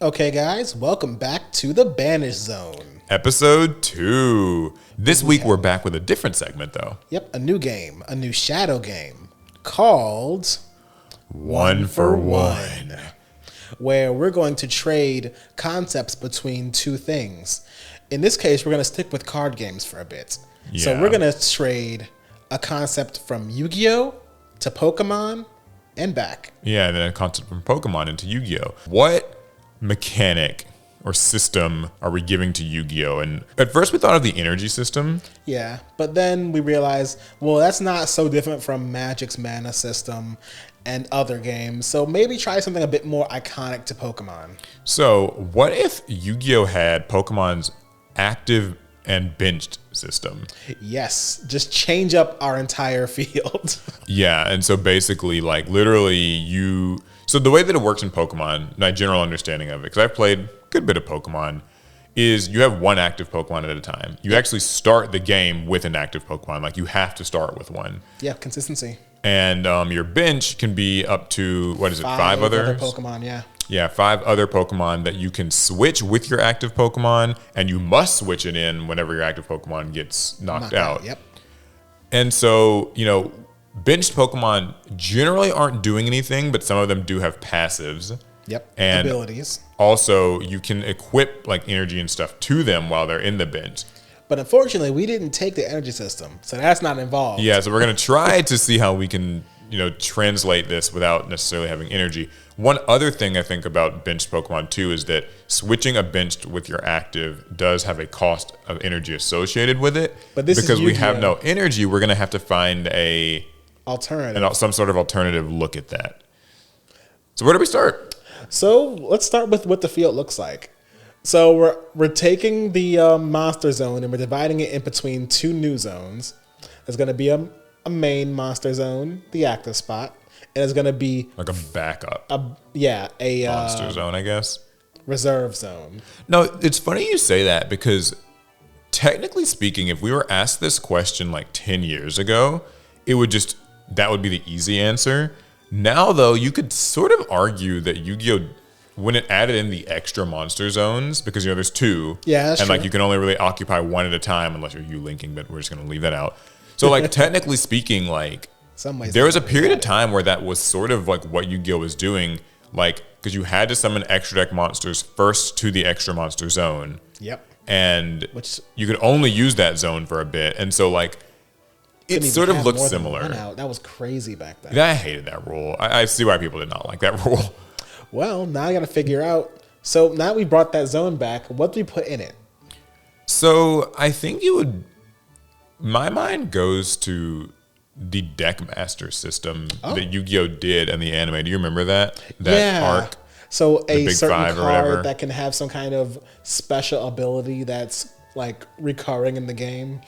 Okay, guys, welcome back to the Banished Zone. Episode 2. This week we're back with a different segment, though. Yep, a new game, a new shadow game called One for One. where we're going to trade concepts between two things. In this case, we're going to stick with card games for a bit. So Yeah. we're going to trade a concept from Yu-Gi-Oh! To Pokemon and back. Yeah, and then a concept from Pokemon into Yu-Gi-Oh! What mechanic or system are we giving to Yu-Gi-Oh? And at first we thought of the energy system. Yeah, but then we realized, well, that's not so different from Magic's mana system and other games. So maybe try something a bit more iconic to Pokemon. So what if Yu-Gi-Oh! Had Pokemon's active and benched system? Yes, just change up our entire field. Yeah, and so basically, like, literally so the way that it works in Pokemon, my general understanding of it, because I've played a good bit of Pokemon, is you have one active Pokemon at a time. You actually start the game with an active Pokemon. Like, you have to start with one. Yeah, consistency. And your bench can be up to, five other others? Pokemon, yeah. Yeah, 5 other Pokemon that you can switch with your active Pokemon, and you must switch it in whenever your active Pokemon gets knocked out. Yep. And so, benched Pokemon generally aren't doing anything, but some of them do have passives. Yep. And abilities. also, you can equip like energy and stuff to them while they're in the bench. But unfortunately, we didn't take the energy system, so that's not involved. Yeah, so we're going to try to see how we can, translate this without necessarily having energy. One other thing I think about benched Pokemon too is that switching a benched with your active does have a cost of energy associated with it. But this is because we have Yu-Gi-Oh! no energy, we're going to have to find some sort of alternative look at that. So where do we start? So let's start with what the field looks like. So we're taking the monster zone and we're dividing it in between two new zones. There's going to be a main monster zone, the active spot, and it's going to be Like a backup a monster zone, I guess. reserve zone. No, it's funny you say that because technically speaking, if we were asked this question like 10 years ago, that would be the easy answer. Now, though, you could sort of argue that Yu-Gi-Oh! When it added in the extra monster zones, because there's 2, Yeah, that's and like true. you can only really occupy one at a time unless you're linking, but we're just gonna leave that out. So like technically speaking, like Some ways there was a they period got of time where that was sort of like what Yu-Gi-Oh! Was doing, like because you had to summon extra deck monsters first to the extra monster zone. Yep. And Which you could only use that zone for a bit, and so like it couldn't even sort of have looked more than similar. one out. That was crazy back then. I hated that rule. I see why people did not like that rule. Well, now I got to figure out. So now we brought that zone back. What do we put in it? So I think my mind goes to the Deckmaster system that Yu-Gi-Oh! Did in the anime. Do you remember that arc? So a Big certain Five or whatever. card that can have some kind of special ability that's like recurring in the game.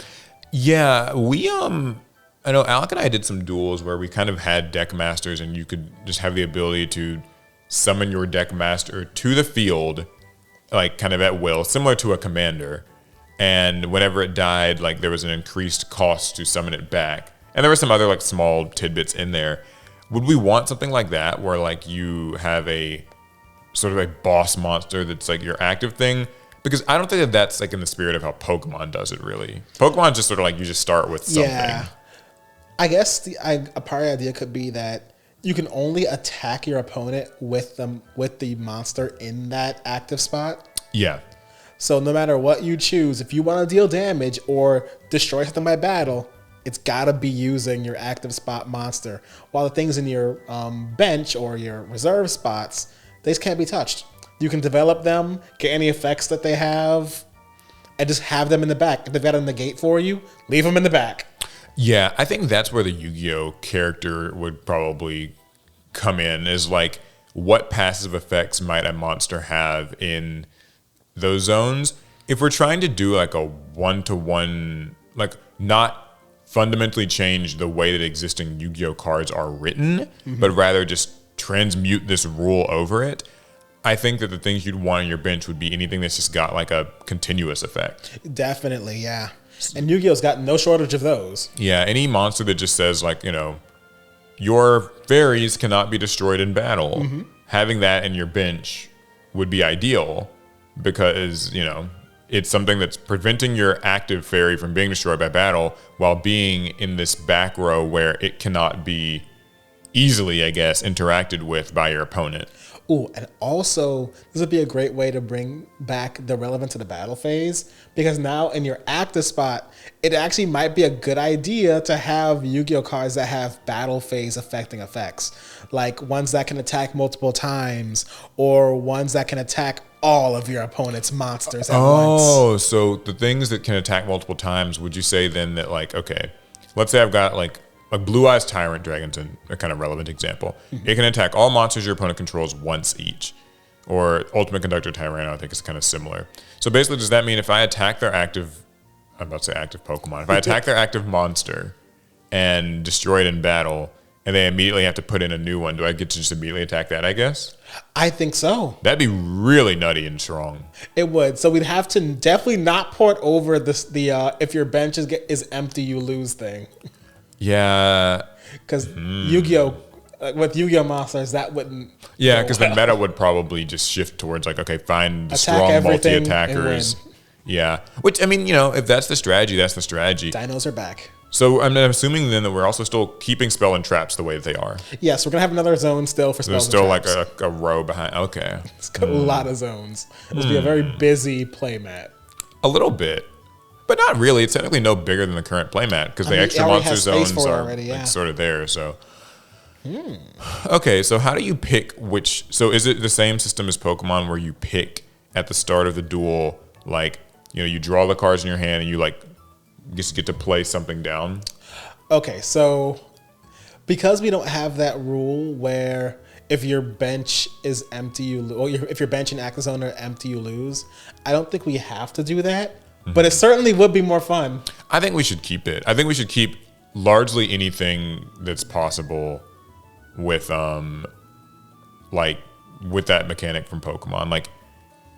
Yeah, I know Alec and I did some duels where we kind of had deck masters and you could just have the ability to summon your deck master to the field, like kind of at will, similar to a commander. And whenever it died, like there was an increased cost to summon it back. And there were some other like small tidbits in there. Would we want something like that where like you have a sort of a boss monster that's like your active thing? Because I don't think that that's like in the spirit of how Pokemon does it really. Pokemon's just sort of like you just start with something. Yeah. I guess a part of the idea could be that you can only attack your opponent with the monster in that active spot. Yeah. So no matter what you choose, if you want to deal damage or destroy something by battle, it's got to be using your active spot monster. While the things in your bench or your reserve spots, they just can't be touched. You can develop them, get any effects that they have, and just have them in the back. If they've got a negate for you, leave them in the back. Yeah, I think that's where the Yu-Gi-Oh! Character would probably come in, is like what passive effects might a monster have in those zones. If we're trying to do like a one-to-one, like not fundamentally change the way that existing Yu-Gi-Oh! Cards are written, but rather just transmute this rule over it, I think that the things you'd want on your bench would be anything that's just got like a continuous effect. Definitely, yeah. And Yu-Gi-Oh's got no shortage of those. Yeah, any monster that just says like, your fairies cannot be destroyed in battle. Having that in your bench would be ideal because, it's something that's preventing your active fairy from being destroyed by battle while being in this back row where it cannot be easily, I guess, interacted with by your opponent. Ooh, and also, this would be a great way to bring back the relevance of the battle phase, because now in your active spot, it actually might be a good idea to have Yu-Gi-Oh cards that have battle phase affecting effects, like ones that can attack multiple times, or ones that can attack all of your opponent's monsters at once. Oh, so the things that can attack multiple times, would you say then that, like, okay, let's say I've got like Blue Eyes Tyrant Dragon's a kind of relevant example. It can attack all monsters your opponent controls once each. Or Ultimate Conductor Tyranno, I think, is kind of similar. So basically, does that mean if I attack their active, I'm about to say active Pokemon, if I attack their active monster and destroy it in battle, and they immediately have to put in a new one, do I get to just immediately attack that, I guess? I think so. That'd be really nutty and strong. It would. So we'd have to definitely not port over the if your bench is empty, you lose thing. Yeah. Because Yu-Gi-Oh! With Yu-Gi-Oh! Monsters, that wouldn't. Yeah, because the meta would probably just shift towards like, okay, find the Attack strong everything multi-attackers. and win. Yeah. Which, I mean, if that's the strategy, that's the strategy. Dinos are back. So I'm assuming then that we're also still keeping spell and traps the way that they are. Yes, we're going to have another zone still for spells. There's still and traps. like a row behind. Okay. It's got a lot of zones. It'll be a very busy playmat. A little bit. But not really. It's technically no bigger than the current playmat because the extra monster zones are like sort of there. So, okay. So how do you pick which? So is it the same system as Pokemon where you pick at the start of the duel, like you draw the cards in your hand and you like just get to play something down? Okay, so because we don't have that rule where if your bench is empty, you lose, or if your bench and active zone are empty, you lose. I don't think we have to do that. But it certainly would be more fun. I think we should keep it. I think we should keep largely anything that's possible with with that mechanic from Pokemon. Like,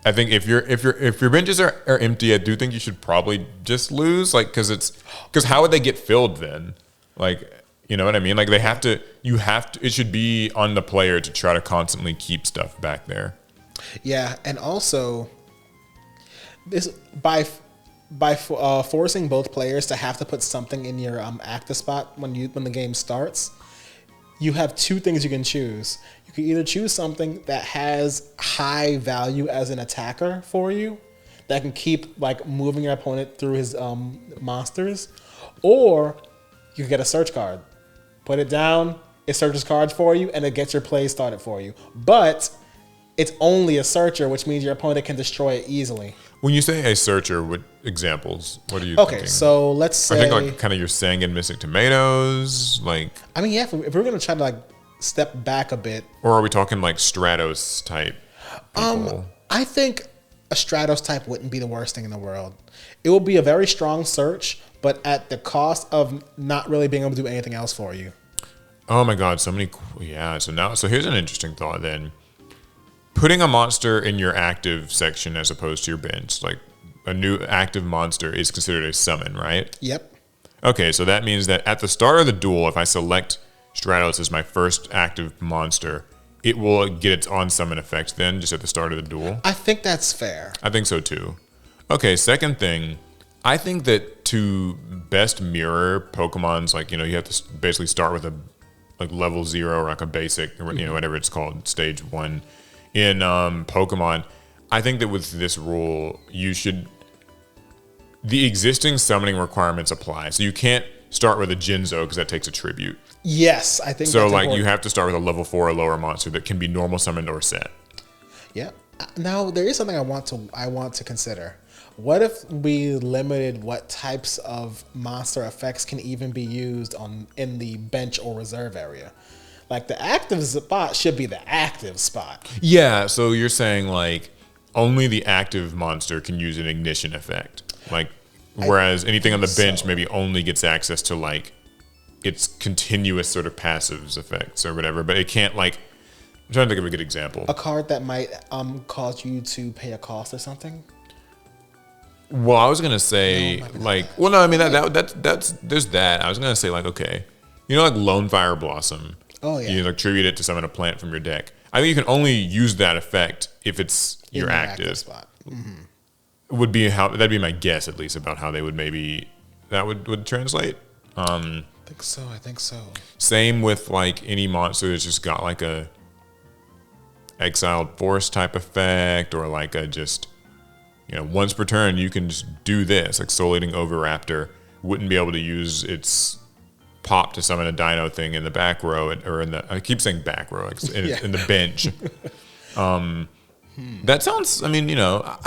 I think if your benches are empty, I do think you should probably just lose. Like, because how would they get filled then? Like, you know what I mean? Like it should be on the player to try to constantly keep stuff back there. Yeah, and also this by forcing both players to have to put something in your active spot when the game starts, you have two things you can choose. You can either choose something that has high value as an attacker for you, that can keep like moving your opponent through his monsters, or you can get a search card. Put it down, it searches cards for you, and it gets your play started for you. But it's only a searcher, which means your opponent can destroy it easily. When you say a searcher, what examples? What are you thinking? thinking? So let's say... I think like kind of your Sangin Mystic Tomatoes, like... I mean, yeah, if we're going to try to like step back a bit... Or are we talking like Stratos type people? I think a Stratos type wouldn't be the worst thing in the world. It will be a very strong search, but at the cost of not really being able to do anything else for you. Oh my god, so many... Yeah, so here's an interesting thought then. Putting a monster in your active section as opposed to your bench, like a new active monster is considered a summon, right? Yep. Okay, so that means that at the start of the duel, if I select Stratos as my first active monster, it will get its on-summon effect then, just at the start of the duel? I think that's fair. I think so too. Okay, second thing, I think that to best mirror Pokemon's, like, you have to basically start with a like level 0 or like a basic, or whatever it's called, stage 1. In Pokemon, I think that with this rule, the existing summoning requirements apply. So you can't start with a Jinzo because that takes a tribute. Yes, I think so. That's like important. you have to start with a level 4 or lower monster that can be normal summoned or set. Yeah. Now there is something I want to consider. What if we limited what types of monster effects can even be used in the bench or reserve area? Like the active spot should be the active spot. Yeah, so you're saying like only the active monster can use an ignition effect. Like whereas anything on the bench maybe only gets access to like its continuous sort of passives effects or whatever, but it can't like I'm trying to think of a good example. A card that might cause you to pay a cost or something? Well, I was gonna say no, I mean that's there's that. I was gonna say like okay, like Lone Fire Blossom. Oh yeah. You like tribute it to summon a plant from your deck. I think you can only use that effect if it's your active spot. Would be how that'd be my guess, at least, about how they would that would translate. I think so. Same with like any monster that's just got like a exiled force type effect, or like a just, once per turn you can just do this. Like Soul-Eating Oviraptor wouldn't be able to use its pop to summon a dino thing in the back row, or I keep saying back row, in the bench. That sounds, I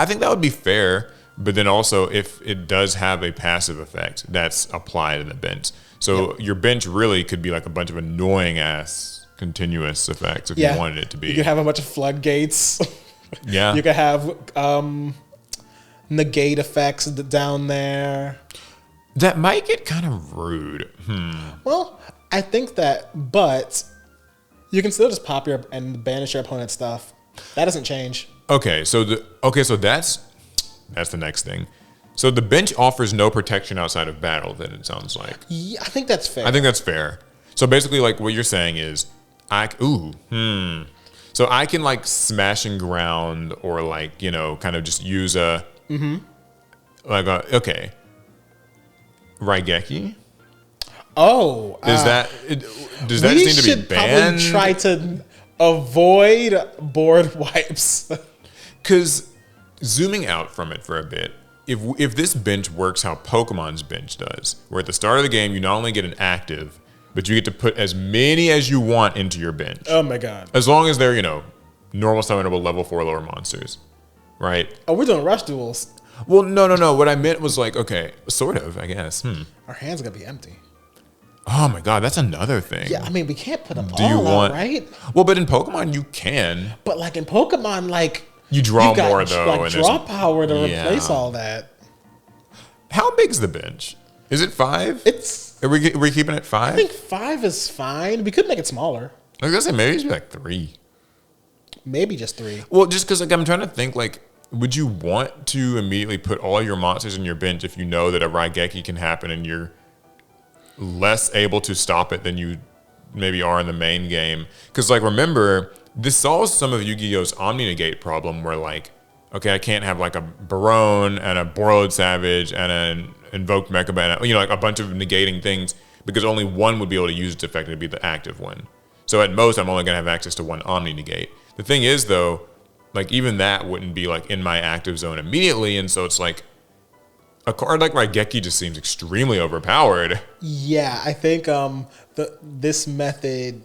think that would be fair, but then also if it does have a passive effect that's applied in the bench. So your bench really could be like a bunch of annoying ass continuous effects if you wanted it to be. You could have a bunch of floodgates. Yeah. You could have negate effects down there. That might get kind of rude. Well, I think that, but you can still just pop and banish your opponent's stuff. That doesn't change. Okay, so that's the next thing. So the bench offers no protection outside of battle, then it sounds like. Yeah, I think that's fair. I think that's fair. So basically, like, what you're saying is, so I can like smashing ground, or like, kind of just use Raigeki. Oh, does that just need to be banned? We should probably try to avoid board wipes. Because zooming out from it for a bit, if this bench works how Pokemon's bench does, where at the start of the game you not only get an active, but you get to put as many as you want into your bench. Oh my god! As long as they're normal summonable level 4 lower monsters, right? Oh, we're doing rush duels. Well, no. What I meant was like, okay, sort of, I guess. Our hands are gonna be empty. Oh my god, that's another thing. Yeah, we can't put them all out, right? Well, but in Pokemon you can. But like in Pokemon, like you draw more though, like and draw power to replace all that. How big's the bench? Is it 5? Are we keeping it 5? I think 5 is fine. We could make it smaller. I was gonna say maybe it's like 3. Maybe just 3. Well, just because like I'm trying to think, like, would you want to immediately put all your monsters in your bench if you know that a Raigeki can happen and you're less able to stop it than you maybe are in the main game? Because like, remember, this solves some of Yu-Gi-Oh's Omni-Negate problem, where like, okay, I can't have like a Barone and a Borreload Savage and an Invoked Mechaba, like a bunch of negating things, because only one would be able to use its effect to be the active one. So at most, I'm only gonna have access to one Omni-Negate. The thing is though, like even that wouldn't be like in my active zone immediately, and so it's like a card like Raigeki just seems extremely overpowered. Yeah, I think this method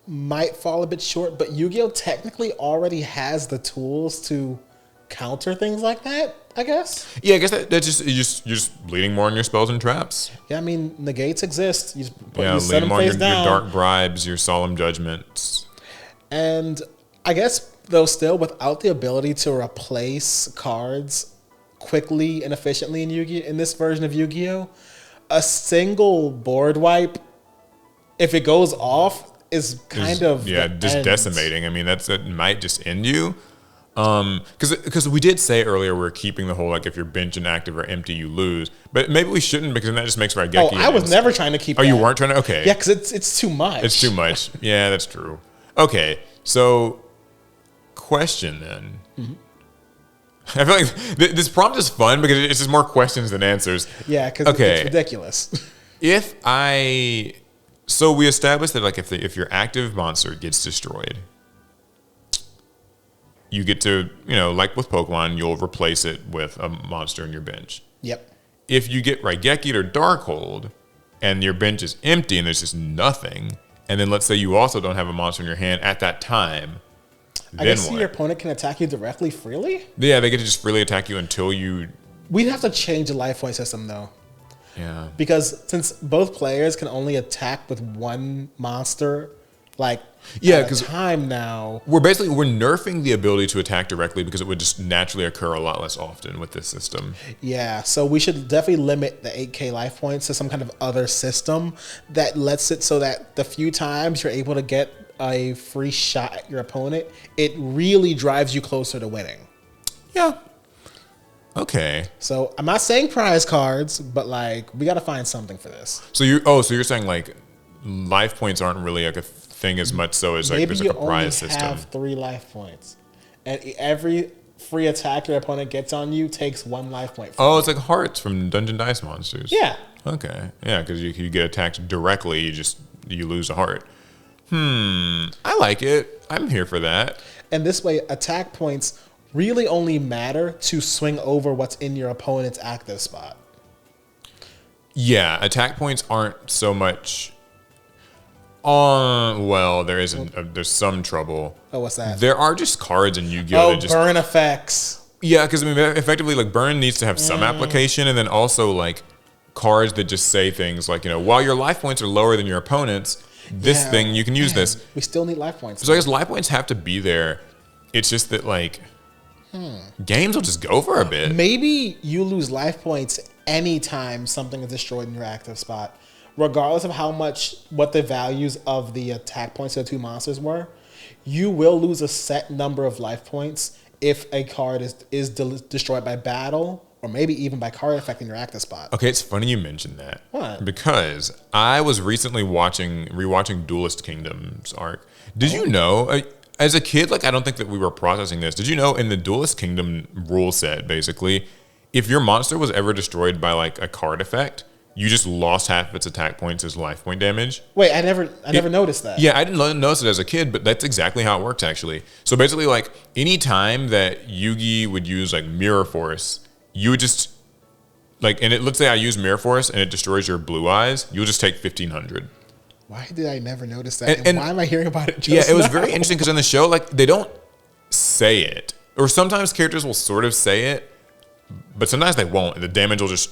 might fall a bit short, but Yu-Gi-Oh technically already has the tools to counter things like that, I guess. Yeah, I guess that's you're just bleeding more on your spells and traps. Yeah, negates exist. You just lean more on your dark bribes, your solemn judgments. And I guess though still without the ability to replace cards quickly and efficiently in this version of Yu-Gi-Oh, a single board wipe, if it goes off, is kind of just decimating. That might just end you. Because we did say earlier we're keeping the whole like if your bench and active are empty you lose, but maybe we shouldn't, because then that just makes Raigeki. Oh, I was never trying to keep. Oh, you weren't trying to? Okay. Yeah, because it's too much. It's too much. Yeah, that's true. Okay, so question then. Mm-hmm. I feel like this prompt is fun because it's just more questions than answers. Yeah, because it's ridiculous. So we established that like if your active monster gets destroyed, you get to, like with Pokemon, you'll replace it with a monster in your bench. Yep. If you get Raigeki or Darkhold and your bench is empty and there's just nothing, and then let's say you also don't have a monster in your hand at that time, I guess your opponent can attack you directly freely? Yeah, they get to just freely attack you until you... We'd have to change the life point system, though. Yeah. Because since both players can only attack with one monster, like, because time now... We're nerfing the ability to attack directly because it would just naturally occur a lot less often with this system. Yeah, so we should definitely limit the 8k life points to some kind of other system that lets it so that the few times you're able to get a free shot at your opponent, it really drives you closer to winning. Yeah. Okay. So I'm not saying prize cards, but like we got to find something for this. So you're saying like life points aren't really like a thing as much so as like Maybe there's you like a only prize system. have 3 life points, and every free attack your opponent gets on you takes 1 life point. Oh, it's like hearts from Dungeon Dice Monsters. Yeah. Okay. Yeah, because you get attacked directly, you lose a heart. I like it. I'm here for that. And this way, attack points really only matter to swing over what's in your opponent's active spot. Yeah, attack points aren't so much on. Well, there's some trouble. Oh, what's that? There are just cards in Yu-Gi-Oh! Oh, That just burn effects. yeah, because I mean, effectively, like burn needs to have some application, and then also like cards that just say things like, while your life points are lower than your opponent's, this thing you can use this. We still need life points. So I guess life points have to be there. It's just that like games will just go for a bit. Maybe you lose life points anytime something is destroyed in your active spot, regardless of what the values of the attack points of the 2 monsters were. You will lose a set number of life points if a card is destroyed by battle, or maybe even by card effect in your active spot. Okay, it's funny you mentioned that. What? Because I was recently rewatching Duelist Kingdoms arc. Did you know, as a kid, like I don't think that we were processing this. Did you know in the Duelist Kingdom rule set, basically, if your monster was ever destroyed by like a card effect, you just lost half of its attack points as life point damage. Wait, I never noticed that. Yeah, I didn't notice it as a kid, but that's exactly how it works actually. So basically, like any time that Yugi would use like Mirror Force, you would just like, and let's say I use Mirror Force and it destroys your blue eyes, you'll just take 1,500. Why did I never notice that? And why am I hearing about it Yeah, it was now? very interesting because on the show, like they don't say it, or sometimes characters will sort of say it, but sometimes they won't. The damage will just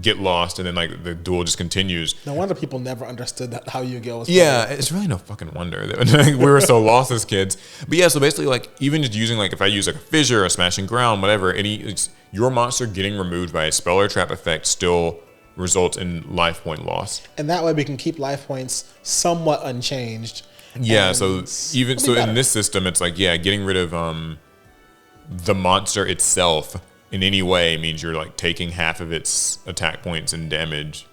get lost, and then like the duel just continues. No wonder people never understood how Yu-Gi-Oh was. Yeah, it's really no fucking wonder that we were so lost as kids. But yeah, so basically, like even just using like if I use like a fissure, a smashing ground, whatever, your monster getting removed by a spell or trap effect still results in life point loss. And that way we can keep life points somewhat unchanged. Yeah, and so even so in this system, it's like getting rid of the monster itself in any way means you're like taking half of its attack points and damage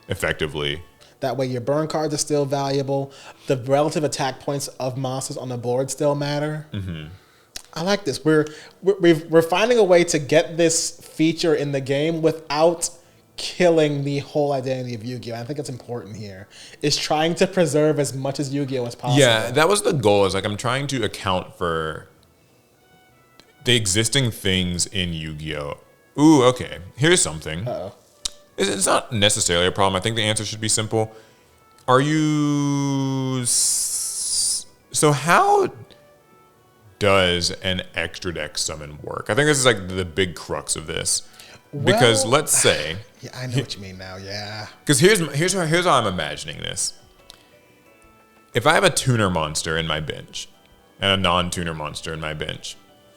effectively. That way your burn cards are still valuable. The relative attack points of monsters on the board still matter. Mm-hmm. I like this. We're finding a way to get this feature in the game without killing the whole identity of Yu-Gi-Oh! I think it's important here. Is trying to preserve as much as Yu-Gi-Oh! As possible. Yeah, that was the goal. Is like I'm trying to account for the existing things in Yu-Gi-Oh! Ooh, okay. Here's something. Uh-oh. It's not necessarily a problem. I think the answer should be simple. Are you... So how does an extra deck summon work? I think this is like the big crux of this. Because let's say... Yeah, I know what you mean now, yeah. Because here's how I'm imagining this. If I have a tuner monster in my bench and a non-tuner monster in my bench,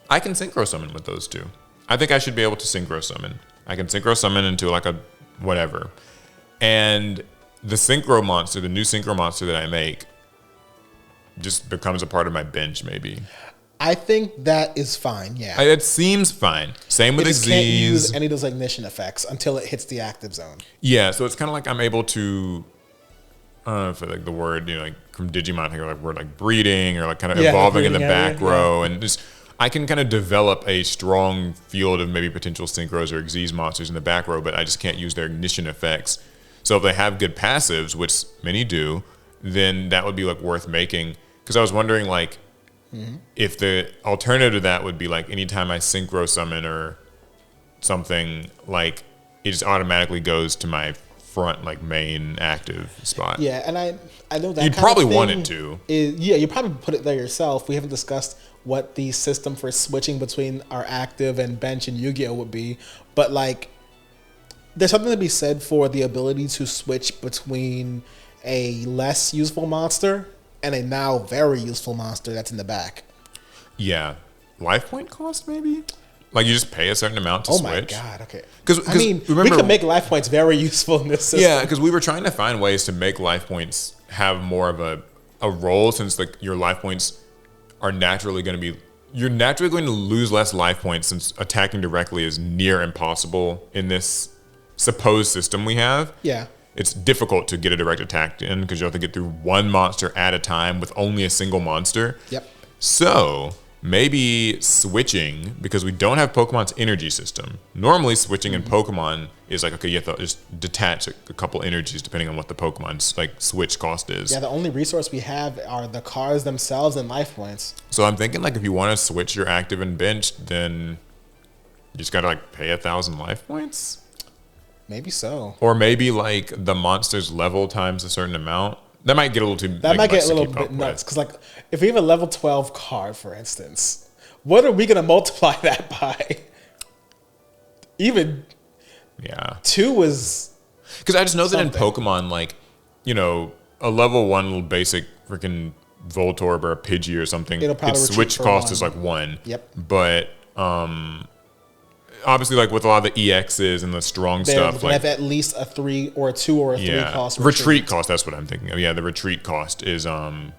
I can synchro summon with those two. I think I should be able to synchro summon. I can synchro summon into like a whatever. And the synchro monster, the new synchro monster that I make, just becomes a part of my bench maybe. I think that is fine, yeah. It seems fine. Same with It can't use Xyz. any of those ignition effects until it hits the active zone. Yeah, so it's kind of like I'm able to, I don't know if like the word, like from Digimon, I think like word like breeding or like kind of evolving in the back row, and just I can kind of develop a strong field of maybe potential synchros or Xyz monsters in the back row, but I just can't use their ignition effects. So if they have good passives, which many do, then that would be like worth making. Because I was wondering like, if the alternative to that would be like anytime I synchro summon or something, like it just automatically goes to my front like main active spot. Yeah, and I know that you'd kind probably of thing want it to. Yeah, you probably put it there yourself. We haven't discussed what the system for switching between our active and bench and Yu-Gi-Oh would be, but like there's something to be said for the ability to switch between a less useful monster and a now very useful monster that's in the back. Yeah. Life point cost, maybe? Like you just pay a certain amount to switch? Oh my God, okay. Because I mean, we can make life points very useful in this system. Yeah, because we were trying to find ways to make life points have more of a role, since like your life points are naturally going to be... You're naturally going to lose less life points since attacking directly is near impossible in this supposed system we have. Yeah. it's difficult to get a direct attack in because you have to get through one monster at a time with only a single monster. Yep. So maybe switching, because we don't have Pokemon's energy system. Normally switching in Pokemon is like, okay, you have to just detach a couple energies depending on what the Pokemon's like switch cost is. Yeah, the only resource we have are the cards themselves and life points. So I'm thinking like if you want to switch your active and bench, then you just gotta like pay 1,000 life points. Maybe so. Or maybe like the monster's level times a certain amount. That might get a little too. That might get a little bit nuts because, like, if we have a level 12 card, for instance, what are we gonna multiply that by? Even 2 was because I just know something. that in Pokemon, like, you know, a level 1 little basic freaking Voltorb or a Pidgey or something, its switch cost is like 1. Yep. But obviously, like with a lot of the EXs and the strong stuff, like have at least a 3 or a 2 or a 3 cost. Retreat cost. That's what I'm thinking of. Yeah, the retreat cost is and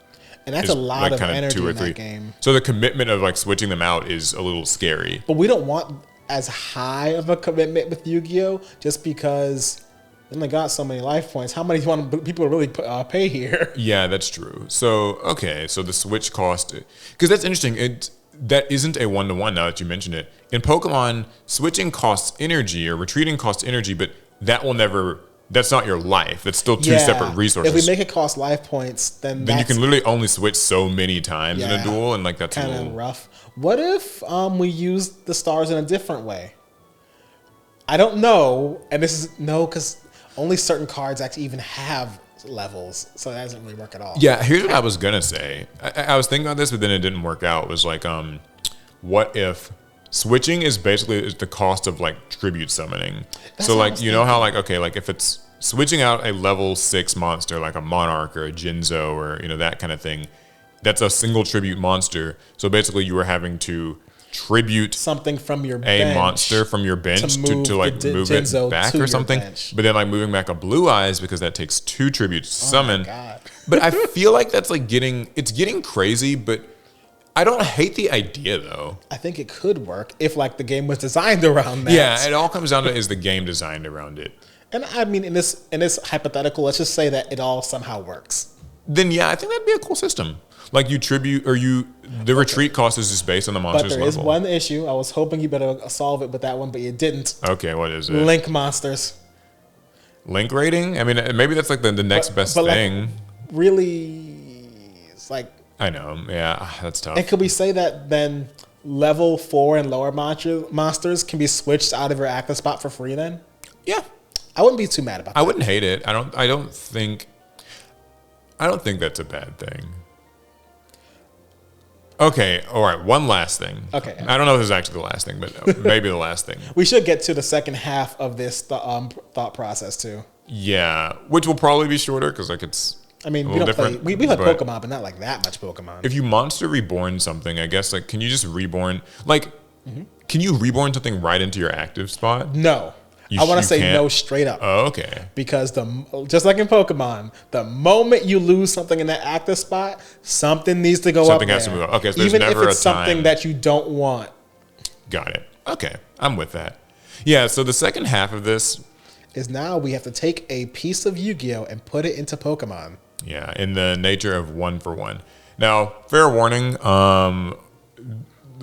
that's a lot like of energy 2 or in 3. that game. So the commitment of like switching them out is a little scary. But we don't want as high of a commitment with Yu-Gi-Oh! Just because they only got so many life points. How many do you want people to really pay here? Yeah, that's true. So okay, so the switch cost, because that's interesting. That isn't a 1-to-1 now that you mention it. In Pokemon, switching costs energy or retreating costs energy, but that will never, that's not your life. That's still 2 separate resources. If we make it cost life points, then you can literally only switch so many times in a duel, and like that's kind a little of rough. What if we use the stars in a different way? I don't know, and this is because only certain cards actually even have levels, so that doesn't really work at all. Yeah, here's what I was gonna say. I was thinking about this, but then it didn't work out. It was like, what if switching is basically the cost of like tribute summoning? So like, you know how like, okay, like if it's switching out a level 6 monster like a Monarch or a Jinzo or that kind of thing, that's a single tribute monster. So basically, you were having to tribute something from your bench, monster from your bench to like move it back or something. But then like moving back a Blue Eyes, because that takes 2 tributes to summon. My God. But I feel like that's like getting crazy, but I don't hate the idea though. I think it could work if like the game was designed around that. Yeah, it all comes down to, is the game designed around it? And I mean, in this hypothetical, let's just say that it all somehow works. Then yeah, I think that'd be a cool system. Like you tribute, or the retreat cost is just based on the monster's level. But there is one issue. I was hoping you better solve it with that one, but you didn't. Okay, what is it? Link monsters. Link rating? I mean, maybe that's like the next best thing. Like, really, it's like, I know. Yeah, that's tough. And could we say that then level 4 and lower monsters can be switched out of your active spot for free then? Yeah. I wouldn't be too mad about that. I wouldn't hate it. I don't think that's a bad thing. Okay, all right, one last thing. Okay. I don't know if this is actually the last thing, but maybe the last thing. We should get to the second half of this thought process too. Yeah, which will probably be shorter because like it's. I mean, we don't play. We play Pokemon, but not like that much Pokemon. If you monster reborn something, I guess like, can you just reborn like? Can you reborn something right into your active spot? No. I want to say can't? no straight up. Oh, okay. Because just like in Pokemon, the moment you lose something in that active spot, something needs to go Something up has there. to move up. Okay, so there's even never if it's a time. something that you don't want. Got it. Okay, I'm with that. Yeah, so the second half of this is now we have to take a piece of Yu-Gi-Oh! And put it into Pokemon. Yeah, in the nature of 1-for-1. Now, fair warning,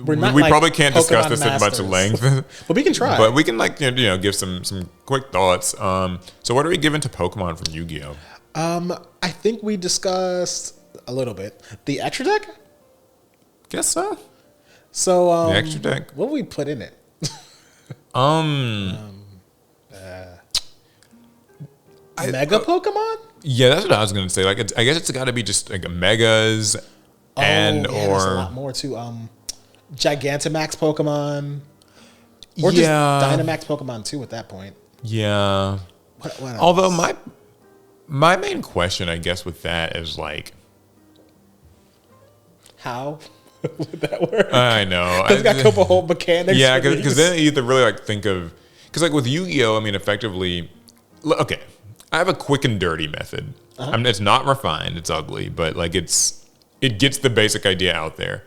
we probably can't discuss this at much length. But we can try. But we can like give some quick thoughts. So what are we giving to Pokemon from Yu-Gi-Oh? I think we discussed a little bit the extra deck. Guess so. So the extra deck. What do we put in it? Mega Pokemon? Yeah, that's what I was gonna say. Like, I guess it's got to be just like megas, or there's a lot more too. Gigantamax Pokemon, or just Dynamax Pokemon too. At that point, yeah. What else? Although my main question, I guess, with that is like, how would that work? I know. It's got a couple whole mechanics. Yeah, because then you have to really like think of, because like with Yu-Gi-Oh, I mean, effectively, okay, I have a quick and dirty method. I mean, it's not refined, it's ugly, but like it gets the basic idea out there.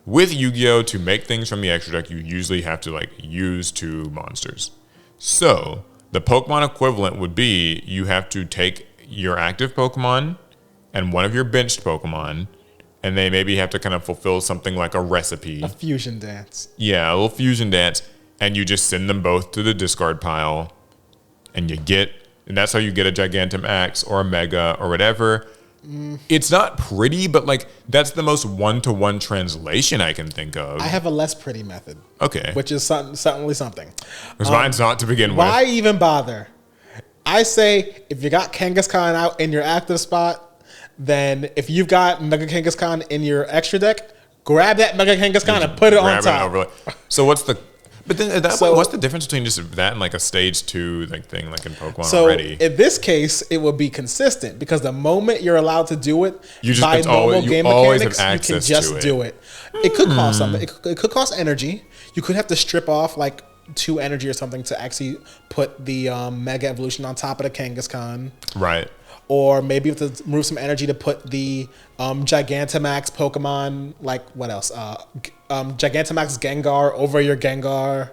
With Yu-Gi-Oh, to make things from the extra deck, you usually have to like use 2 monsters. So The Pokemon equivalent would be you have to take your active Pokemon and one of your benched Pokemon, and they maybe have to kind of fulfill something like a recipe. A fusion dance. Yeah, a little fusion dance, and you just send them both to the discard pile, and that's how you get a Gigantamax or a Mega or whatever. It's not pretty, but like that's the most one-to-one translation I can think of. I have a less pretty method. Okay. Which is certainly something. Because mine's not to begin with. Why even bother? I say if you got Kangaskhan out in your active spot, then if you've got Mega Kangaskhan in your extra deck, grab that Mega Kangaskhan and put it on top. So what's the... But then at that point, what's the difference between just that and like a stage 2 like thing like in Pokemon already? So in this case, it will be consistent because the moment you're allowed to do it by normal always, game mechanics, you can just do it. It could cost something. It could cost energy. You could have to strip off like 2 energy or something to actually put the Mega Evolution on top of the Kangaskhan. Right. Or maybe you have to remove some energy to put the Gigantamax Pokemon, like what else? Gigantamax Gengar over your Gengar.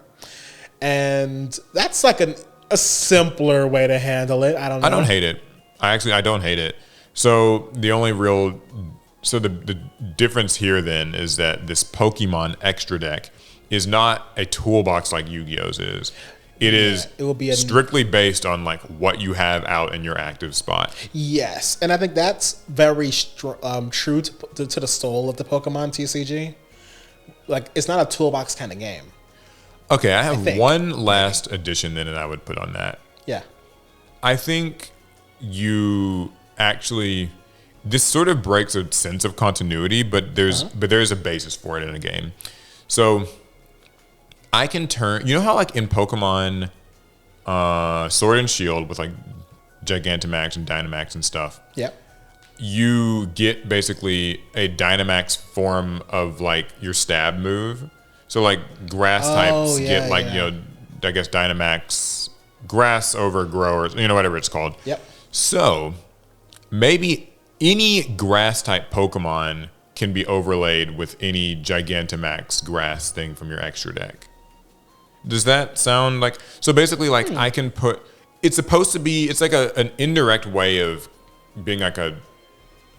And that's like a simpler way to handle it. I don't know. I don't hate it. I don't hate it. So the difference here then is that this Pokemon extra deck is not a toolbox like Yu-Gi-Oh's is. It will be strictly based on like what you have out in your active spot. Yes, and I think that's very true to the soul of the Pokemon TCG. Like it's not a toolbox kind of game. Okay, I have one last addition then that I would put on that. Yeah, I think this sort of breaks a sense of continuity, but there is a basis for it in a game. So I can turn, you know how like in Pokemon Sword and Shield with like Gigantamax and Dynamax and stuff. Yep. You get basically a Dynamax form of like your stab move. So like grass types get like, you know, I guess Dynamax grass over growers, you know, whatever it's called. Yep. So maybe any grass type Pokemon can be overlaid with any Gigantamax grass thing from your extra deck. Does that sound like... So basically, like, I can put... It's supposed to be... It's like an indirect way of being like a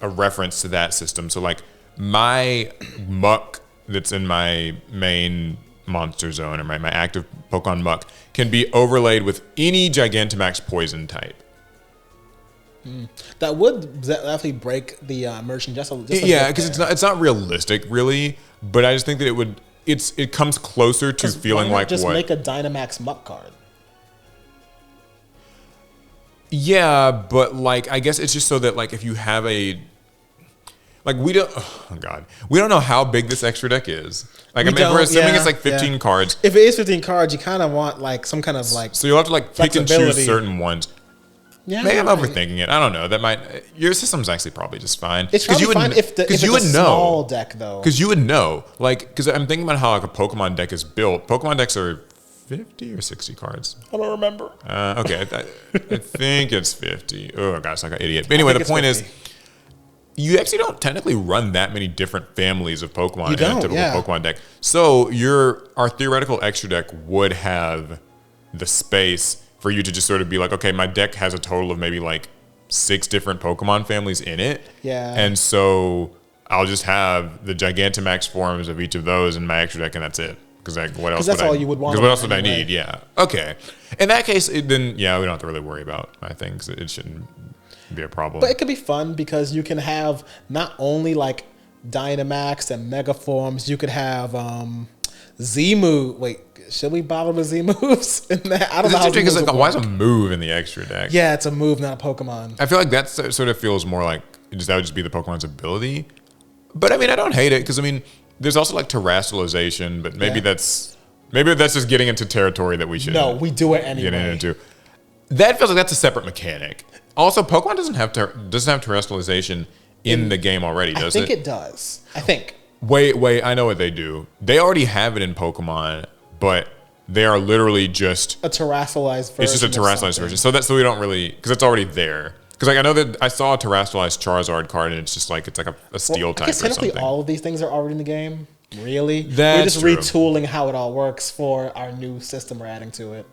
reference to that system. So, like, my Muck that's in my main monster zone, or my active Pokemon Muck, can be overlaid with any Gigantamax poison type. That would definitely break the immersion just a little. Yeah, because it's not realistic, really. But I just think that it comes closer to feeling like just make a Dynamax Muck card. Yeah, but like I guess it's just so that like if you have a like we don't know how big this extra deck is. Like we're assuming it's like 15 cards. If it is 15 cards, you kind of want like some kind of like so you'll have to like pick and choose certain ones. Yeah, maybe I'm overthinking it. I don't know. That might your system's actually probably just fine. It's probably fine if it's a small deck though. Because you would know, like, because I'm thinking about how like a Pokemon deck is built. Pokemon decks are 50 or 60 cards. I don't remember. Okay, I think it's 50. Oh gosh, like an idiot. But anyway, the point is, you actually don't technically run that many different families of Pokemon in a typical Pokemon deck. So our theoretical extra deck would have the space for you to just sort of be like, okay, my deck has a total of maybe like 6 different Pokemon families in it. Yeah. And so I'll just have the Gigantamax forms of each of those in my extra deck, and that's it. Because like, what else? Because that's all you would want. Because what else would I need? Yeah. Okay. In that case, then we don't have to really worry about my things. It shouldn't be a problem. But it could be fun because you can have not only like Dynamax and Mega forms. You could have Z-Move. Wait. Should we bother with Z moves in that? I don't know. Because like, why is a move in the extra deck? Yeah, it's a move, not a Pokemon. I feel like that sort of feels more like that would just be the Pokemon's ability. But I mean, I don't hate it because I mean, there's also like terrestrialization, but maybe that's just getting into territory that we should. No, we do it anyway. Getting into that feels like that's a separate mechanic. Also, Pokemon doesn't have terrestrialization in the game already, does it? I think it does. I think. Wait, I know what they do. They already have it in Pokemon. But they are literally just a terrestrialized version. It's just a terrestrialized version. So we don't really, because it's already there. Because like I know that I saw a terrestrialized Charizard card, and it's just like it's like a steel type or something. Technically, all of these things are already in the game. Really, we're just retooling how it all works for our new system we're adding to it.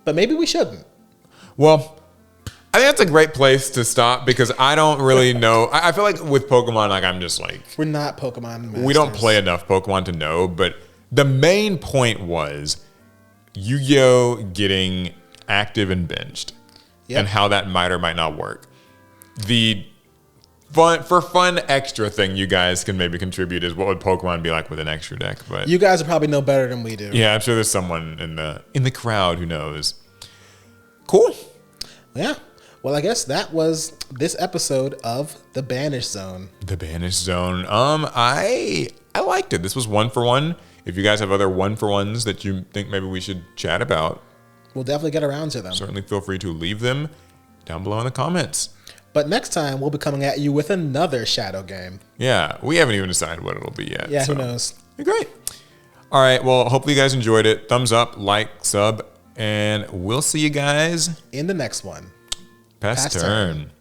but maybe we shouldn't. Well, I think that's a great place to stop because I don't really know. I feel like with Pokemon, like I'm just like We're not Pokemon masters. we don't play enough Pokemon to know. But the main point was Yu-Gi-Oh getting active and benched, and how that might or might not work. The fun extra thing you guys can maybe contribute is what would Pokemon be like with an extra deck? But you guys probably know better than we do. yeah, I'm sure there's someone in the crowd who knows. Cool. Yeah. Well, I guess that was this episode of The Banished Zone. The Banished Zone. I liked it. This was 1-for-1. If you guys have other 1-for-1s that you think maybe we should chat about, we'll definitely get around to them. Certainly feel free to leave them down below in the comments. But next time, we'll be coming at you with another shadow game. Yeah, we haven't even decided what it'll be yet. Yeah, who knows? Great. All right, well, hopefully you guys enjoyed it. Thumbs up, like, sub, and we'll see you guys in the next one. Pass turn.